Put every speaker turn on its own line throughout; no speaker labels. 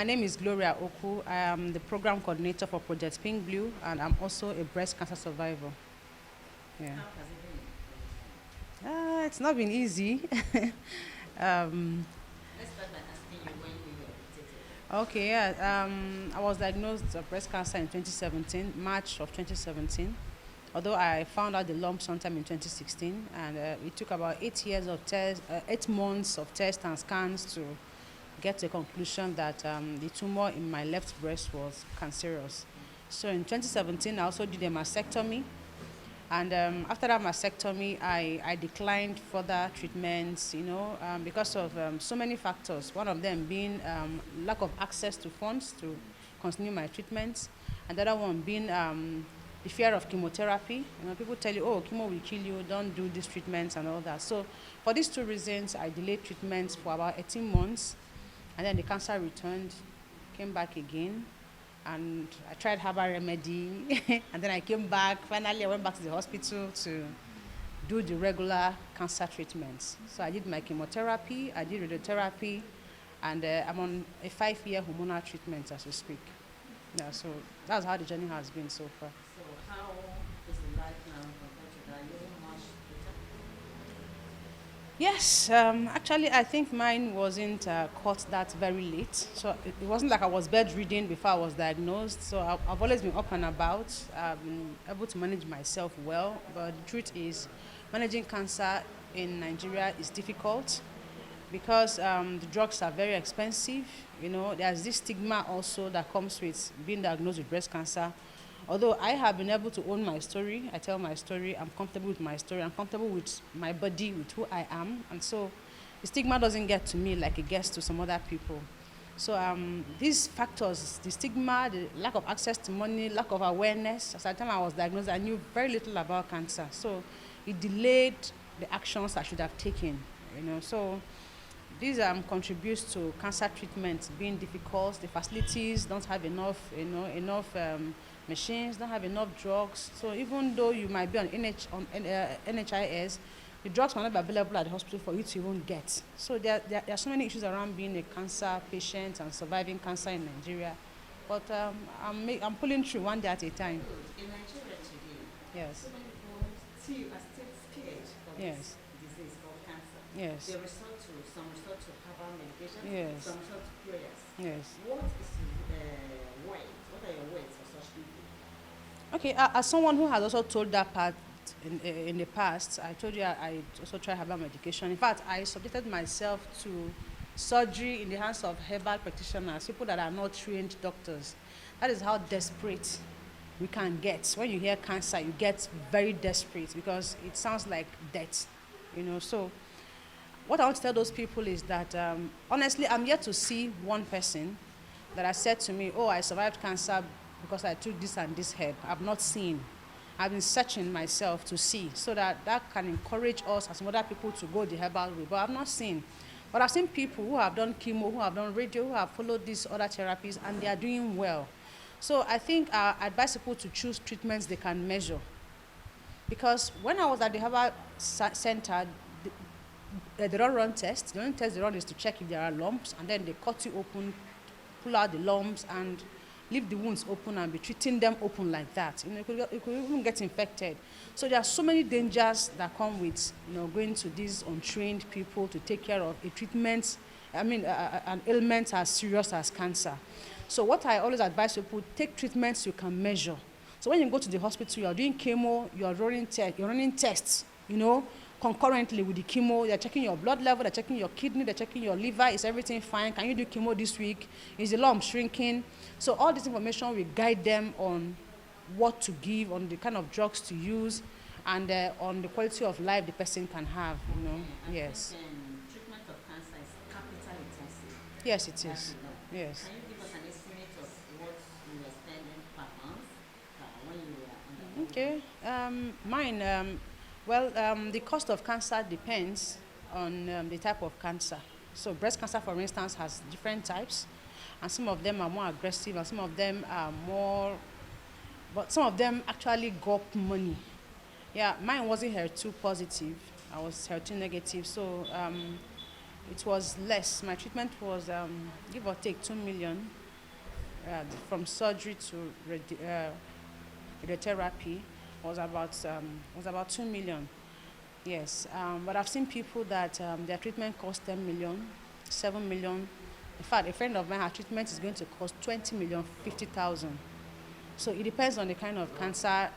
My name is Gloria Oku. I am the program coordinator for Project Pink Blue, and I'm also a breast cancer survivor. Yeah.
How has it been?
It's not been easy. um,
Let's start by asking you when you were detected.
okay, yeah. I was diagnosed with breast cancer in 2017, March of 2017. Although I found out the lump sometime in 2016, and it took about 8 years of tests, 8 months of tests and scans to get to a conclusion that the tumor in my left breast was cancerous. So in 2017, I also did a mastectomy. And after that mastectomy, I declined further treatments, because of so many factors. One of them being lack of access to funds to continue my treatments. And the other one being the fear of chemotherapy. People tell you, oh, chemo will kill you, don't do these treatments and all that. So for these two reasons, I delayed treatments for about 18 months. And then the cancer returned, came back again. And I tried herbal remedy, and then I came back. Finally, I went back to the hospital to do the regular cancer treatments. So I did my chemotherapy, I did radiotherapy, and I'm on a 5-year hormonal treatment as we speak. Yeah, so that's how the journey has been so far.
So how is the life now compared to that? You're much better?
Yes, actually, I think mine wasn't caught that very late. So it wasn't like I was bedridden before I was diagnosed. So I've always been up and about. I've been able to manage myself well. But the truth is, managing cancer in Nigeria is difficult because the drugs are very expensive. There's this stigma also that comes with being diagnosed with breast cancer. Although I have been able to own my story, I tell my story, I'm comfortable with my story, I'm comfortable with my body, with who I am. And so the stigma doesn't get to me like it gets to some other people. So these factors, the stigma, the lack of access to money, lack of awareness, at the time I was diagnosed, I knew very little about cancer. So it delayed the actions I should have taken. So this contributes to cancer treatment being difficult. The facilities don't have enough, machines, don't have enough drugs. So even though you might be on NHIS, the drugs might not be available at the hospital for you to even get. So there are so many issues around being a cancer patient and surviving cancer in Nigeria. But I'm pulling through one day at a time.
Good. In Nigeria today,
Yes.
so many people are still scared of
Yes.
this disease called cancer.
Yes.
Some resort to herbal medication,
Yes.
some resort to prayers.
Yes.
What is what are your words for such people?
Okay, as someone who has also told that part in the past, I told you I also tried herbal medication. In fact, I subjected myself to surgery in the hands of herbal practitioners, people that are not trained doctors. That is how desperate we can get. When you hear cancer, you get very desperate because it sounds like death, So what I want to tell those people is that, honestly, I'm yet to see one person that has said to me, oh, I survived cancer because I took this and this herb. I've not seen. I've been searching myself to see so that can encourage us as some other people to go the herbal way. But I've not seen. But I've seen people who have done chemo, who have done radio, who have followed these other therapies, and they are doing well. So I think I advise people to choose treatments they can measure. Because when I was at the herbal center, they don't run tests. The only test they run is to check if there are lumps, and then they cut you open, pull out the lumps, and leave the wounds open and be treating them open like that. You could even get infected. So there are so many dangers that come with going to these untrained people to take care of a treatment. An ailment as serious as cancer. So what I always advise people: take treatments you can measure. So when you go to the hospital, you are doing chemo, you are running tests, concurrently with the chemo. They're checking your blood level, they're checking your kidney, they're checking your liver. Is everything fine? Can you do chemo this week? Is the lump shrinking? So all this information will guide them on what to give, on the kind of drugs to use, and on the quality of life the person can have. Yes.
Treatment of cancer is capital intensive.
Yes, it is. Yes.
Can you give us an estimate of what you were spending per month when you were on the
Okay. Mine. The cost of cancer depends on the type of cancer. So breast cancer, for instance, has different types, and some of them are more aggressive, and some of them are more, but some of them actually gulp money. Yeah, mine wasn't HER2 positive. I was HER2 negative. So it was less. My treatment was give or take 2 million from surgery to radiotherapy was about 2 million. Yes, but I've seen people that their treatment cost 10 million, 7 million. In fact, a friend of mine, her treatment is going to cost 20 million, 50,000. So it depends on the kind of cancer,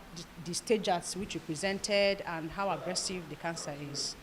the stage at which you presented, and how aggressive the cancer is.